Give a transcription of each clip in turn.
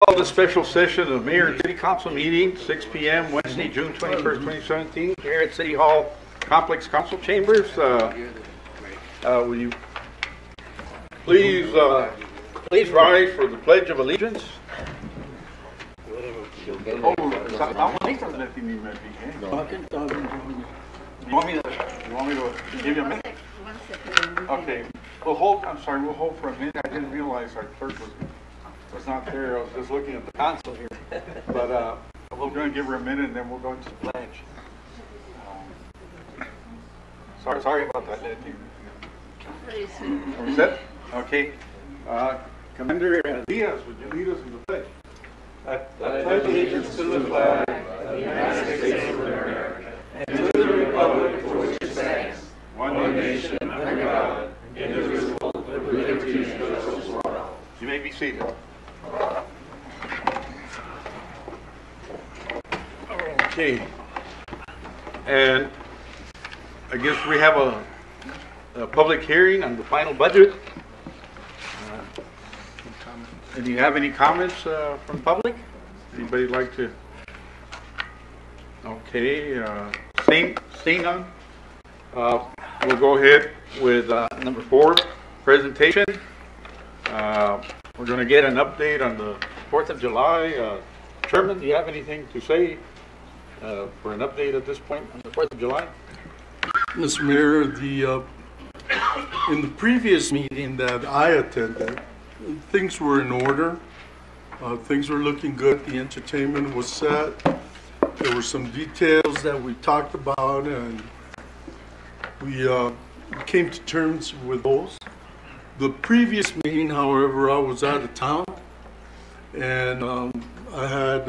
Call the special session of Mayor and City Council meeting, 6 p.m. Wednesday, June 21st, 2017, here at City Hall Complex Council Chambers. Will you please rise for the Pledge of Allegiance? You want me to give you a minute? Okay. We'll hold for a minute. I didn't realize our clerk was not there. I was just looking at the console here. But we're going to give her a minute and then we'll go into the pledge. Sorry about that, Letty. Are we set? Okay. Commander Diaz, would you lead us in the pledge? I pledge allegiance to the flag of the United States of America and to the republic for which it stands, one nation under God, indivisible, with liberty and justice for all. You may be seated. Okay. And I guess we have a public hearing on the final budget. Do you have any comments from the public? Anybody like to? Okay, seeing none. We'll go ahead with number 4, presentation. We're going to get an update on the 4th of July. Chairman, do you have anything to say for an update at this point on the 4th of July? Mr. Mayor, in the previous meeting that I attended, things were in order. Things were looking good. The entertainment was set. There were some details that we talked about, and we came to terms with those. The previous meeting, however, I was out of town, and I had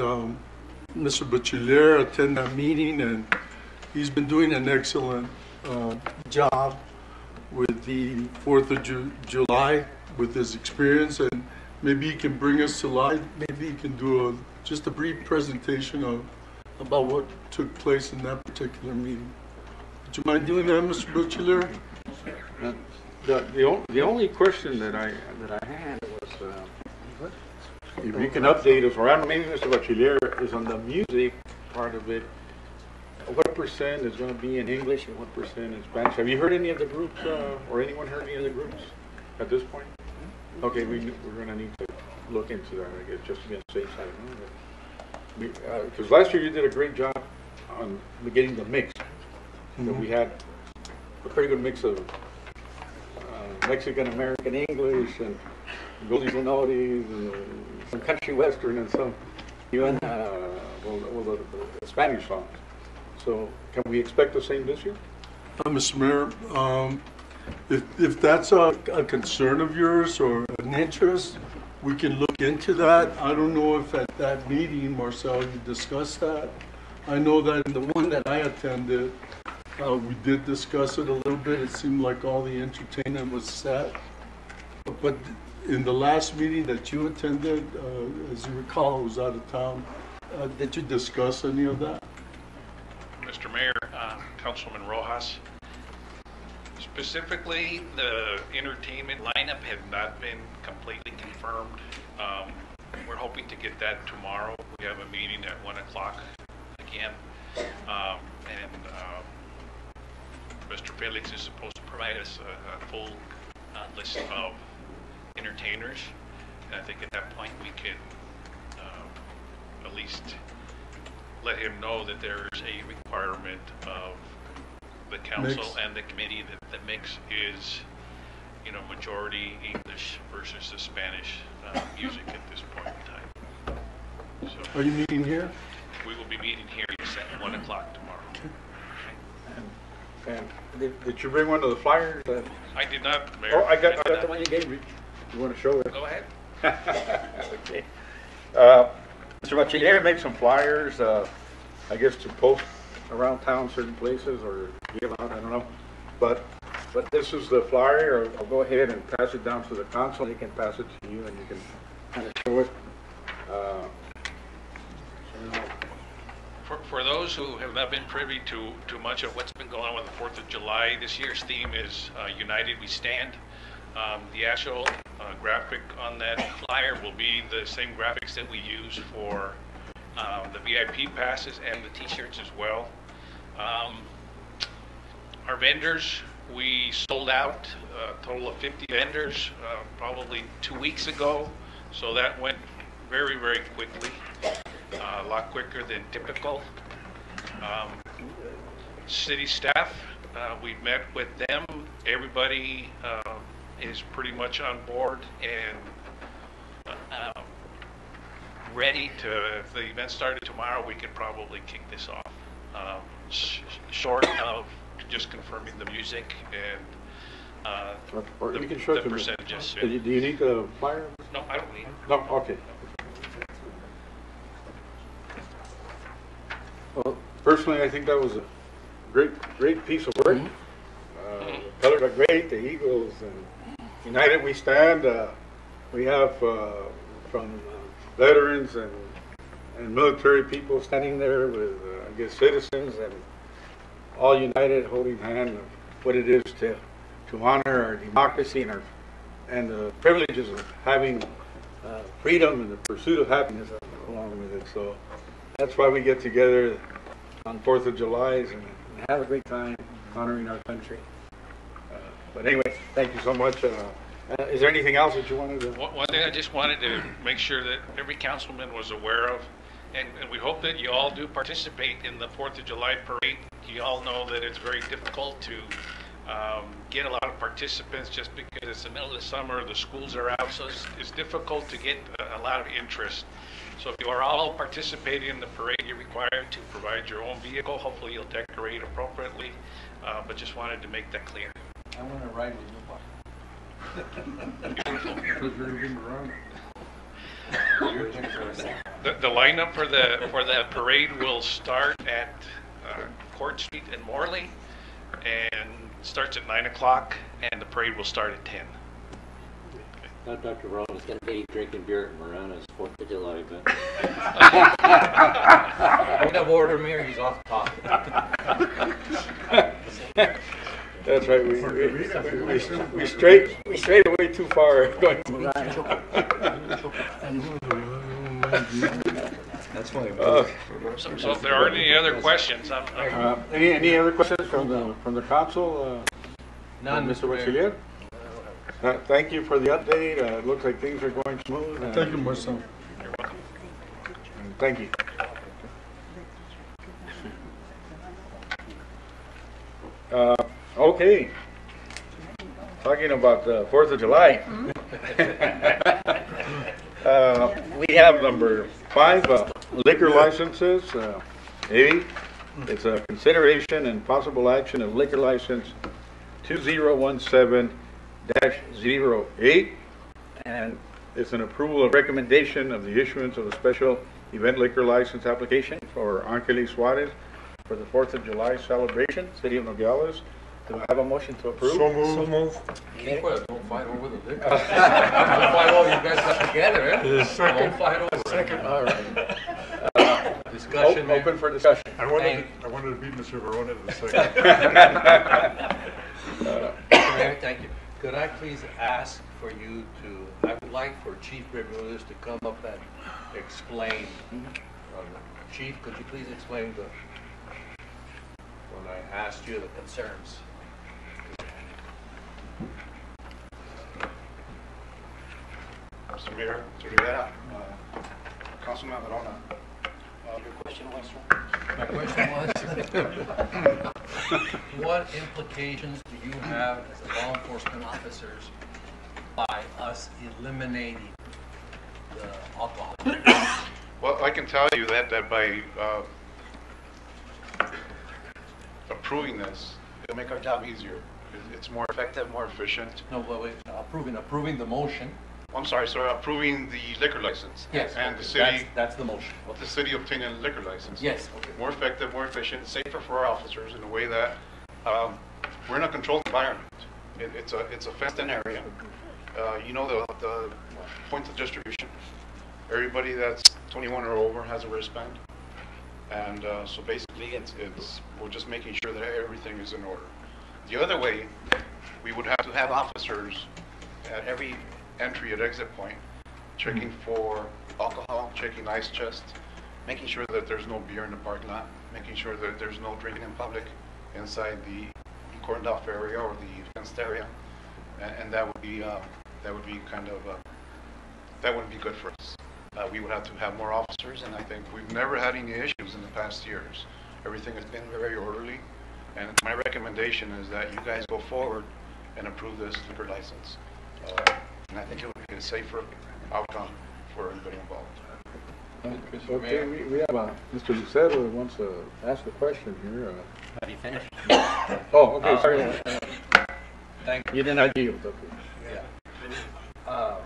Mr. Bachiller attend that meeting, and he's been doing an excellent job with the 4th of July with his experience, and maybe he can bring us to life. Maybe he can do just a brief presentation about what took place in that particular meeting. Would you mind doing that, Mr. Bachiller? The only question that I had was if you can update us, or I don't know, maybe Mr. Bachiller is on the music part of it. What percent is going to be in English and what percent in Spanish? Have you heard any of the groups, or anyone heard any of the groups at this point? Okay, we're going to need to look into that, I guess, just to be on the safe side. Because last year you did a great job on getting the mix. Mm-hmm. We had a pretty good mix of Mexican American English and Golden Sonotis and some country western and some even the Spanish songs. So can we expect the same this year? Mr. Mayor, if that's a concern of yours or an interest, we can look into that. I don't know if at that meeting, Marcel, you discussed that. I know that in the one that I attended, we did discuss it a little bit. It seemed like all the entertainment was set. But in the last meeting that you attended, as you recall, I was out of town. Did you discuss any of that? Mr. Mayor, Councilman Rojas, specifically the entertainment lineup has not been completely confirmed. We're hoping to get that tomorrow. We have a meeting at 1 o'clock again. Mr. Felix is supposed to provide us a full list of entertainers. And I think at that point we can at least let him know that there is a requirement of the council and the committee that the mix is, majority English versus the Spanish music at this point in time. So, are you meeting here? We will be meeting here at 1 o'clock tomorrow. Okay. And did you bring one of the flyers? I did not, Mayor. Oh, I got the one you gave me. You want to show it? Go ahead. Okay. Mr. Bachiller made some flyers, I guess to post around town certain places or give out, I don't know. But this is the flyer. I'll go ahead and pass it down to the council. They can pass it to you and you can kind of show it. For those who have not been privy to much of what's been going on with the 4th of July, this year's theme is United We Stand. The actual graphic on that flyer will be the same graphics that we use for the VIP passes and the t-shirts as well. Our vendors, we sold out a total of 50 vendors probably 2 weeks ago, so that went very, very quickly, a lot quicker than typical. City staff, we met with them. Everybody is pretty much on board and ready to, if the event started tomorrow, we could probably kick this off. Short of just confirming the music and or you can show the it to me. percentages. Do you need the flyer? No, I don't need it. No, okay. Well, personally, I think that was a great piece of work. The colors are great, the Eagles, and United We Stand. We have from veterans and military people standing there with, I guess, citizens, and all united, holding hand of what it is to honor our democracy and the privileges of having freedom and the pursuit of happiness along with it. So that's why we get together on 4th of July and have a great time honoring our country. But anyway, thank you so much. Is there anything else that you wanted to? One thing I just wanted to make sure that every councilman was aware of, and we hope that you all do participate in the 4th of July parade. You all know that it's very difficult to get a lot of participants just because it's the middle of the summer, the schools are out, so it's difficult to get a lot of interest. So if you are all participating in the parade, you're required to provide your own vehicle. Hopefully you'll decorate appropriately, but just wanted to make that clear. I want to ride with you. The lineup for the parade will start at Court Street in Morley, and starts at 9 o'clock, and the parade will start at 10. Now, Dr. Brown is going to be drinking beer at Marana's 4th of July event. Point of order, Mayor, he's off top. That's right. We strayed away too far going to That's funny. So if there aren't any other questions, any other questions from the council? None, Mr. Bachelier? Thank you for the update. It looks like things are going smooth. Thank you, Marcel. you're welcome. Thank you. Okay. Talking about the 4th of July. We have number 5, liquor licenses. A, it's a consideration and possible action of liquor license 2017-08, and it's an approval of recommendation of the issuance of a special event liquor license application for Angeles Suarez for the 4th of July celebration, City of Nogales. Do I have a motion to approve? So moved. Don't fight over the liquor. Don't fight over, you guys got together, eh? Second. Don't fight over. Second. All right. Discussion, Mayor. Open for discussion. I wanted to beat Mr. Verona to the second. Mayor, thank you. Could I please ask for you to, I would like for Chief Bermudez to come up and explain. Chief, could you please explain when I asked you the concerns? Mr. Mayor, to Rivera, Councilman Verona. Your question was, sir? My question was, what implications do you have as law enforcement officers by us eliminating the alcohol? Well, I can tell you that by approving this, it'll make our job easier. It's more effective, more efficient. No, wait, approving the motion. I'm sorry, sir, approving the liquor license. Yes. And the city, That's the motion. the city obtaining a liquor license. Yes. Okay. More effective, more efficient, safer for our officers in a way that we're in a controlled environment. It's a fenced-in area. You know the points of distribution. Everybody that's 21 or over has a wristband, and so basically we're just making sure that everything is in order. The other way, we would have to have officers at every entry and exit point, checking for alcohol, checking ice chest, making sure that there's no beer in the parking lot, making sure that there's no drinking in public inside the cordoned off area or the fenced area, and that would be kind of that wouldn't be good for us. We would have to have more officers, and I think we've never had any issues in the past years. Everything has been very orderly, and my recommendation is that you guys go forward and approve this liquor license. And I think it would be a safer outcome for everybody involved. Okay, we have Mr. Lucero who wants to ask a question here. Have you finished? Oh, okay, sorry. Thank you. You did not yield, okay. Yeah.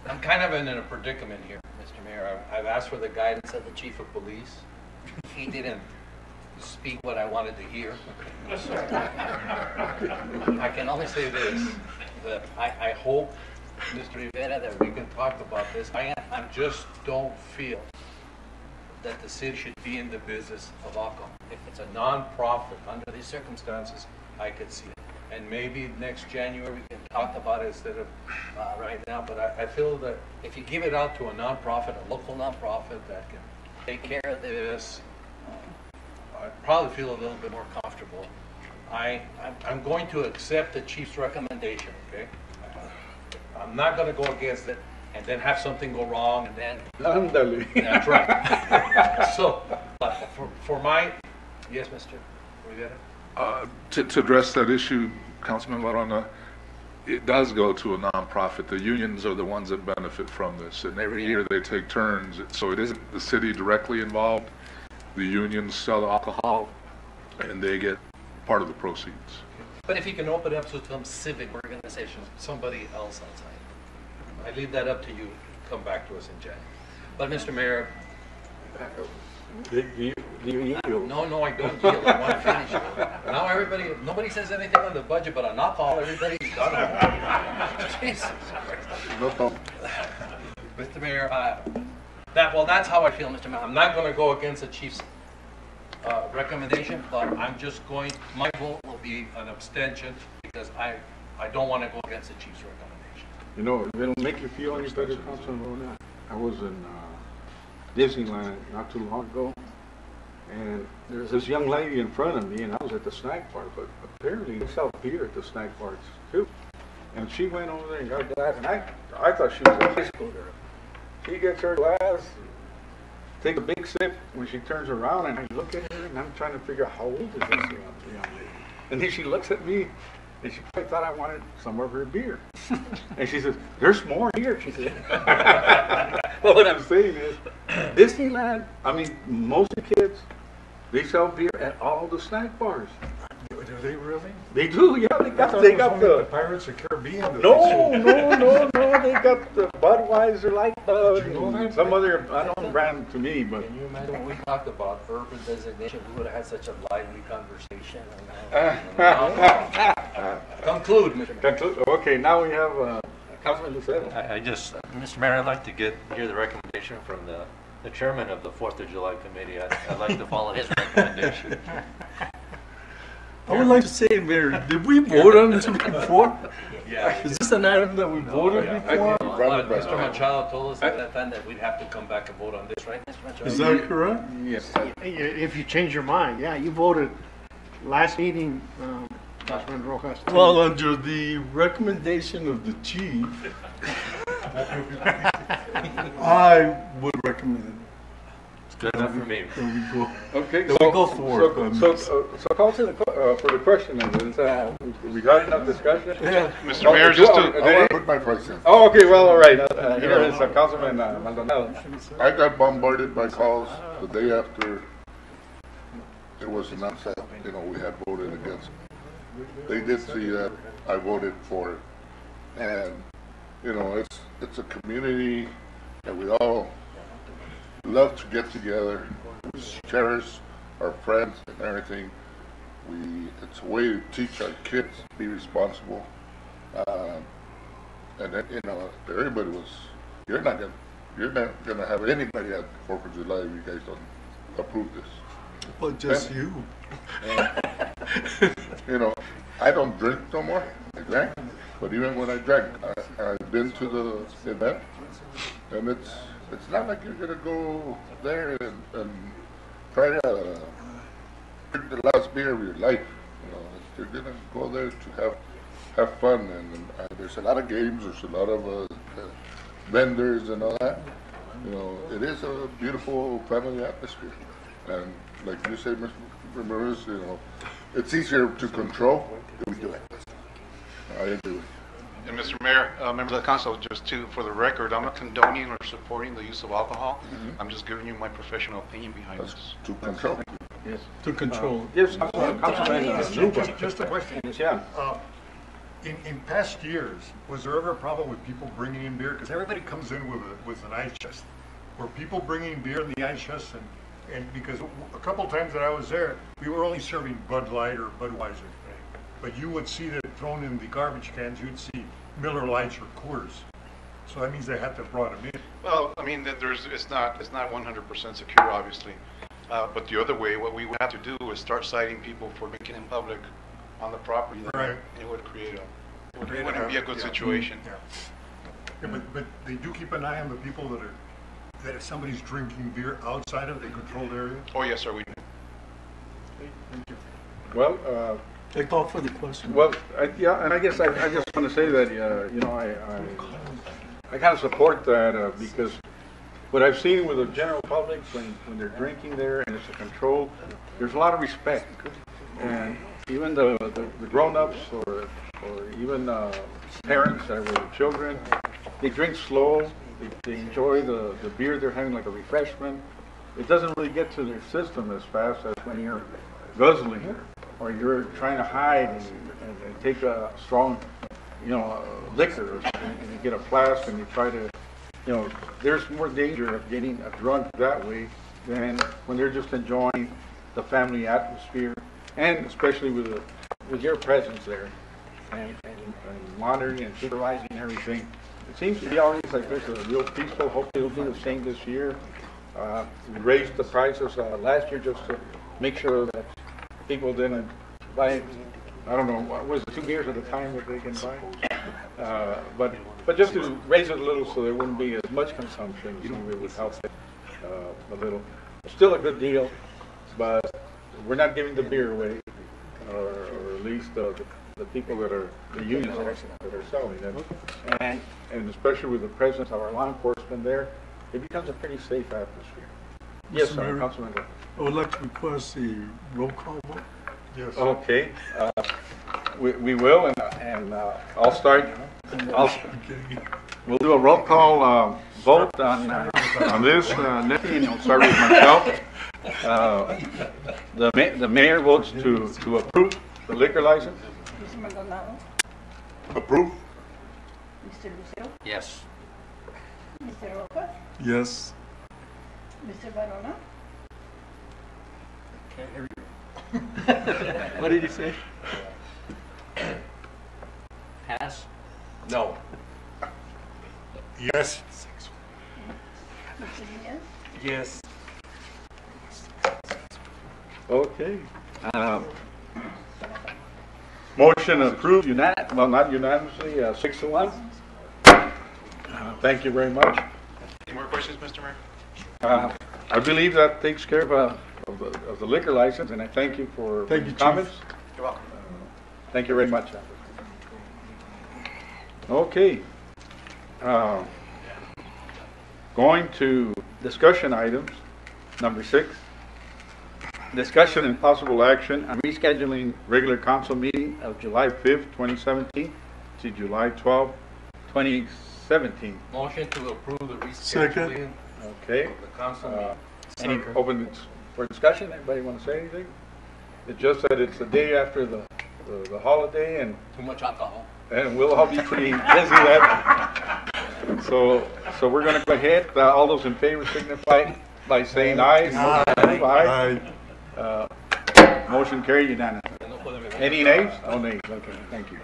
I'm kind of in a predicament here, Mr. Mayor. I've asked for the guidance of the chief of police. He didn't speak what I wanted to hear. So, I can only say this, that I hope, Mr. Rivera, that we can talk about this. I just don't feel that the city should be in the business of alcohol. If it's a non-profit under these circumstances, I could see it. And maybe next January we can talk about it instead of right now. But I feel that if you give it out to a non-profit, a local non-profit that can take care of this, I'd probably feel a little bit more comfortable. I'm going to accept the chief's recommendation, okay? I'm not going to go against it and then have something go wrong and then... Ándale. That's right. So, but for my... Yes, Mr. Rivera? To address that issue, Councilman Varona, it does go to a nonprofit. The unions are the ones that benefit from this, and every year they take turns. So it isn't the city directly involved. The unions sell the alcohol, and they get part of the proceeds. But if you can open it up to some civic organization, somebody else outside, I leave that up to you. Come back to us in January. But Mr. Mayor, Do you yield? no, I don't yield. I want to finish. Now nobody says anything on the budget, but on alcohol, everybody's done. Jesus. No problem. Mr. Mayor, that's how I feel, Mr. Mayor. I'm not going to go against the chief's recommendation, but my vote will be an abstention because I don't want to go against the chief's recommendation. You know, it'll make you feel any better, Councilman Varona. I was in Disneyland not too long ago, and there's this young lady in front of me, and I was at the snack bar, but apparently they sell beer at the snack bars too. And she went over there and got a glass, and I thought she was a high school girl. She gets her glass, take a big sip. When she turns around, and I look at her, and I'm trying to figure out how old is this young lady. And then she looks at me, and she probably thought I wanted some of her beer. And she says, "There's more here," she said. Well, what I'm saying is, Disneyland, I mean, most of the kids, they sell beer at all the snack bars. Do they really? They do, yeah. They got the Pirates of the Caribbean. No, they got the Budweiser Light some other unknown brand to me, but Can you imagine when we talked about urban designation, we would have had such a lively conversation. Conclude, Mr. okay. Now we have Councilman Lucero. Mr. Mayor, I'd like to hear the recommendation from the chairman of the 4th of July committee. I'd like to follow his recommendation. I would like to say, Mayor, did we vote on this before? Yeah. Is this an item that we voted before? But Mr. Machado told us at that time that we'd have to come back and vote on this, right, Mr. Machado? Is that correct? Yes. If you change your mind, yeah, you voted last meeting, Councilman Rojas. Well, under the recommendation of the chief, I would recommend It's good enough for me. that we go. Okay, Then we go forward. So call to the for the question. We got enough discussion. Yeah. Mr. Mayor, just to... I want to put my question. Oh, okay. Well, all right. Here is Councilman Maldonado. I got bombarded by calls the day after it was announced that, we had voted against it. They did see that I voted for it. And, it's a community that we all love to get together, we cherish our friends and everything. It's a way to teach our kids to be responsible. And then, everybody you're not gonna have anybody at 4th of July if you guys don't approve this. But just you. I don't drink no more. I drank. But even when I drank, I've been to the event, and it's not like you're gonna go there and try to drink the last beer of your life. You know, you're gonna go there to have fun, and there's a lot of games, there's a lot of vendors and all that. You know, it is a beautiful family atmosphere, and like you say, Mr. Ramirez, you know, it's easier to control if we do it. I agree with you. And Mr. Mayor, members of the council, just for the record, I'm not condoning or supporting the use of alcohol. I'm just giving you my professional opinion behind That's this. to control. Yes. To control. Yes, Councilman Zupa. Just a question. Yeah. In past years, was there ever a problem with people bringing in beer? Because everybody comes in with an ice chest. Were people bringing beer in the ice chest? And because a couple times that I was there, we were only serving Bud Light or Budweiser. But you would see that thrown in the garbage cans, you'd see Miller Lights or Coors. So that means they had to have brought them in. Well, I mean, it's not 100% secure, obviously. But the other way, what we would have to do is start citing people for making in public on the property. Right. And it would it wouldn't be a good situation. Yeah, but they do keep an eye on the people that if somebody's drinking beer outside of the controlled area. Oh, yes, sir, we do. Well, I call for the question. well, yeah, and I guess I just want to say that, you know, I kind of support that because what I've seen with the general public when they're drinking there and it's a control, there's a lot of respect. And even the grown-ups or even parents that are with the children, they drink slow, they enjoy the beer they're having like a refreshment. It doesn't really get to their system as fast as when you're guzzling or you're trying to hide and take a strong, you know, liquor and you get a flask and you try to, you know, there's more danger of getting drunk that way than when they're just enjoying the family atmosphere and especially with your presence there and monitoring and supervising everything. It seems to be always like this, a real peaceful. Hopefully it'll be the same this year. We raised the prices last year just to make sure that people didn't buy, I don't know, what was it, 2 beers at a time that they can buy? But just to raise it a little so there wouldn't be as much consumption, so it would help it a little. Still a good deal, but we're not giving the beer away, or at least the people that are, the unions that are selling it. And especially with the presence of our law enforcement there, it becomes a pretty safe atmosphere. Yes, sir, Mayor, Councilman. I would like to request the roll call vote. Yes. Okay, we will, and I'll start. We'll do a roll call vote on this. Nicky, and I'll start with myself. The mayor votes to approve the liquor license. Mr. Maldonado, Approve? Mr. Lucero, Yes. Mr. Rojas, Yes. Mr. Barona, What did you say? Pass? No. Yes. Mr. Diaz, Yes. Okay. Motion approved, well, not unanimously, 6-1. Thank you very much. Any more questions, Mr. Mayor? I believe that takes care of the liquor license, and I thank you for Thank you, Chief. comments. You're welcome. Thank you very much. Okay. Going to discussion items, number 6. Discussion and possible action on rescheduling regular council meeting of July 5th, 2017 to July 12th, 2017. Motion to approve the Second. rescheduling Okay. of the council meeting. Any open for discussion? Anybody want to say anything? It's just that it's the day after the holiday, and Too much alcohol. we'll all be pretty busy that. So we're going to go ahead. All those in favor signify by saying aye. Aye. Motion carried unanimously. Any nays? No nays. Okay, thank you.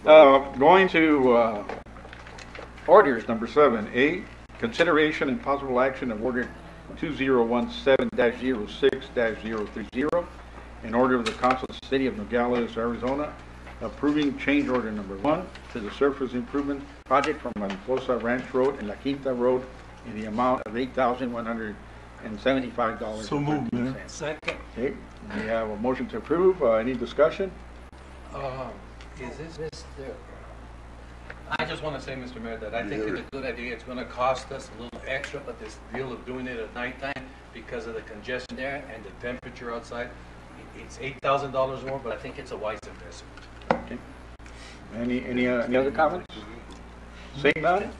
Going to orders number 7A, consideration and possible action of order 2017-06-030, in order of the Council of the City of Nogales, Arizona, approving change order number 1 to the surface improvement project from Mendoza Ranch Road and La Quinta Road in the amount of $8,175. So moved, Mayor. Second. Okay, we have a motion to approve. Any discussion? Is this Mr.? I just want to say, Mr. Mayor, that I think it's a good idea. It's going to cost us a little extra, but this deal of doing it at nighttime because of the congestion there and the temperature outside, it's $8,000 more, but I think it's a wise investment. Okay. Any other comments? Seeing none,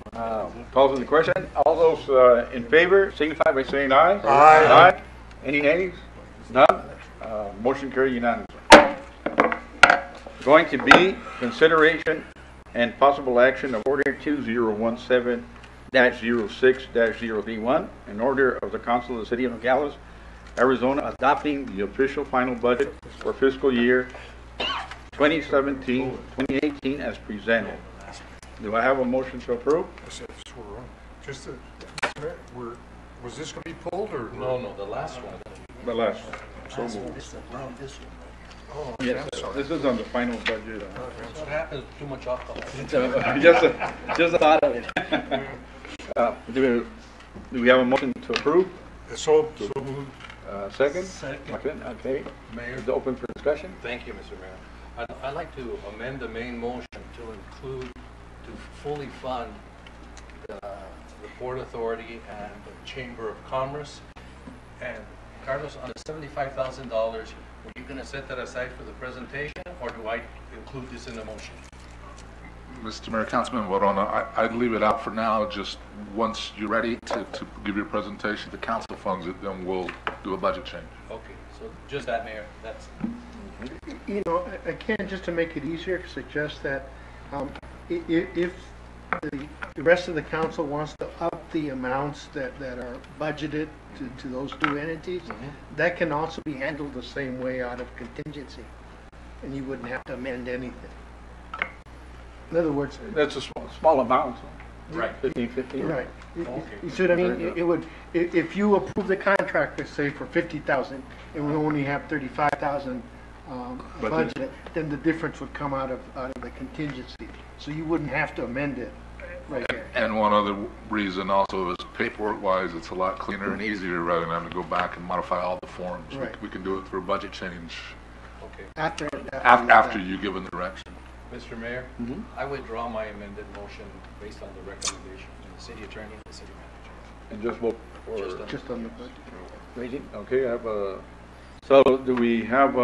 calls on the question. All those in favor signify by saying aye. Aye. Any nays? None. Motion carried unanimously. Going to be consideration and possible action of Order 2017-06-031, an order of the Council of the City of Nogales, Arizona, adopting the official final budget for fiscal year 2017-2018 as presented. Do I have a motion to approve? Just to, was this going to be pulled or? No, the last one. The last. So moved. Oh, okay, Yes, I'm sorry. this is on the final budget. That's what happens, too much alcohol. Just a thought of it. Do we have a motion to approve? So moved. Second? Second. Okay. Mayor. Is it open for discussion? Thank you, Mr. Mayor. I'd like to amend the main motion to include, to fully fund the Port Authority and the Chamber of Commerce. And Carlos, on the $75,000, were you going to set that aside for the presentation, or do I include this in the motion? Mr. Mayor, Councilman Varona, I'd leave it out for now. Just once you're ready to give your presentation, the council funds it, then we'll do a budget change. Okay, so just that, Mayor. That's. You know, again, just to make it easier, suggest that if the rest of the council wants to up the amounts that are budgeted to those two entities, that can also be handled the same way out of contingency, and you wouldn't have to amend anything. In other words, That's a small amount. Right. 15. right. Okay. You see what I mean? It would, if you approve the contract, let's say for 50,000, and we only have 35,000 budgeted, then the difference would come out of the contingency. So you wouldn't have to amend it right there. And one other reason also is paperwork-wise, it's a lot cleaner and easier rather than having to go back and modify all the forms. Right. We can do it through a budget change Okay. after you give them the direction. Mr. Mayor, I withdraw my amended motion based on the recommendation from the city attorney and the city manager. And just vote for Just on the budget. rating? Okay, I have a, so do we have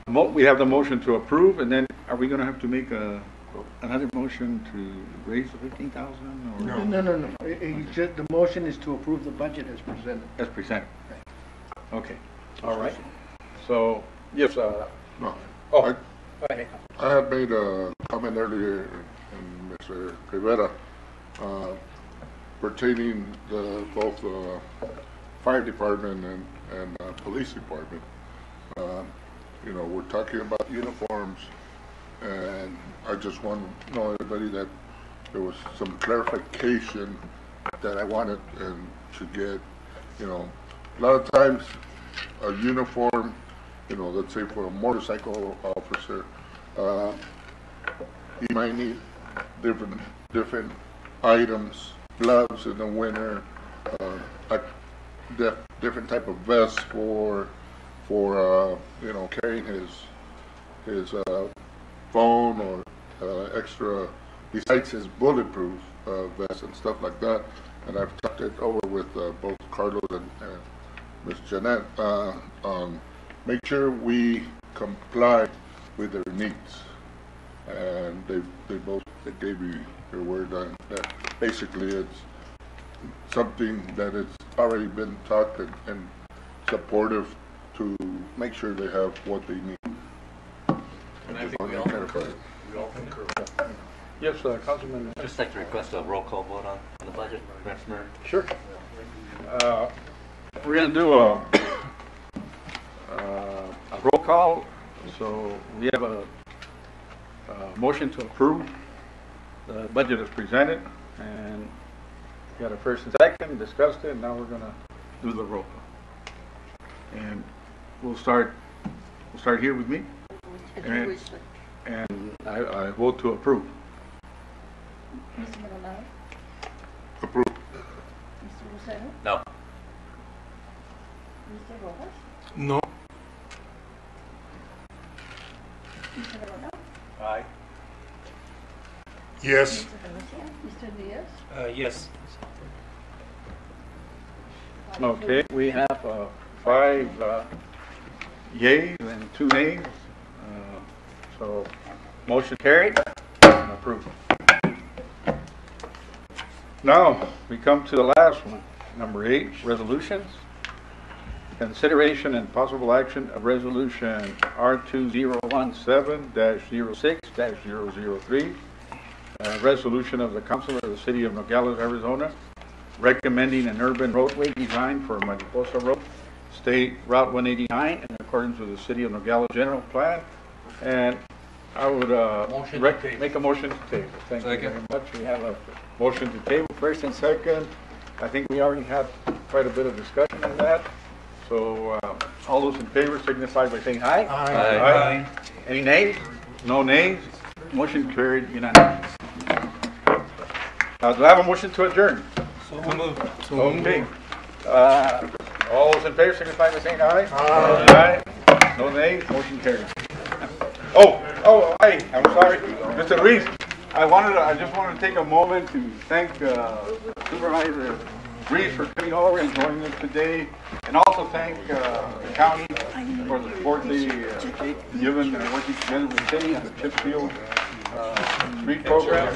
we have the motion to approve, and then are we gonna have to make another motion to raise the 15,000 or? No. The motion is to approve the budget as presented. As presented. Okay, all right. So, yes, No. oh, I had made a comment earlier, and Mr. Rivera, pertaining to both fire department and police department. You know, we're talking about uniforms, and I just want to know everybody that there was some clarification that I wanted and to get. You know, a lot of times a uniform, you know, let's say for a motorcycle officer, he might need different items, gloves in the winter, a different type of vest for you know, carrying his phone or extra, besides his bulletproof vest and stuff like that. And I've talked it over with both Carlos and Ms. Jeanette on make sure we comply with their needs. And they gave you their word on that. Basically, it's something that it's already been talked and supportive to make sure they have what they need. And I think we all concur. yes, Councilman. Just like to request a roll call vote on the budget, Mr. Mayor. Sure. We're gonna do a roll call. So we have a motion to approve the budget as presented, and we got a first and second, discussed it, and now we're gonna do the roll call. And we'll start here with me. And- And I vote to approve. Mr. Maldonado, Approved. Mr. Lucero, No. Mr. Rojas, No. Mr. Verona, Aye. Yes. Mr. Valencia, Mr. Diaz. Yes. Okay, we have 5 yeas and 2 nays. So, motion carried and approved. Now, we come to the last one, number 8, resolutions. Consideration and possible action of resolution R2017-06-003, resolution of the Council of the City of Nogales, Arizona, recommending an urban roadway design for Mariposa Road, State Route 189, in accordance with the City of Nogales General Plan. And I would Motion to table. make a motion to table. Thank you very much. We have a motion to table, first and second. I think we already had quite a bit of discussion on that. So all those in favor signify by saying aye. Aye. Any nays? No nays? Motion carried unanimous. Do I have a motion to adjourn? Okay. All those in favor signify by saying aye. Aye. No nays? Motion carried. I'm sorry. Mr. Reese, I just wanted to take a moment to thank Supervisor Reese for coming over and joining us today, and also thank the county for the support they given working together with the city and the chip seal street program,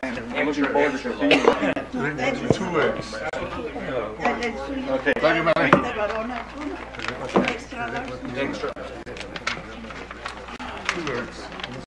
and we're looking forward to continuing. 2 eggs. Okay. Thank you, man. Mr. Verona, extra large. Extra. 2 eggs.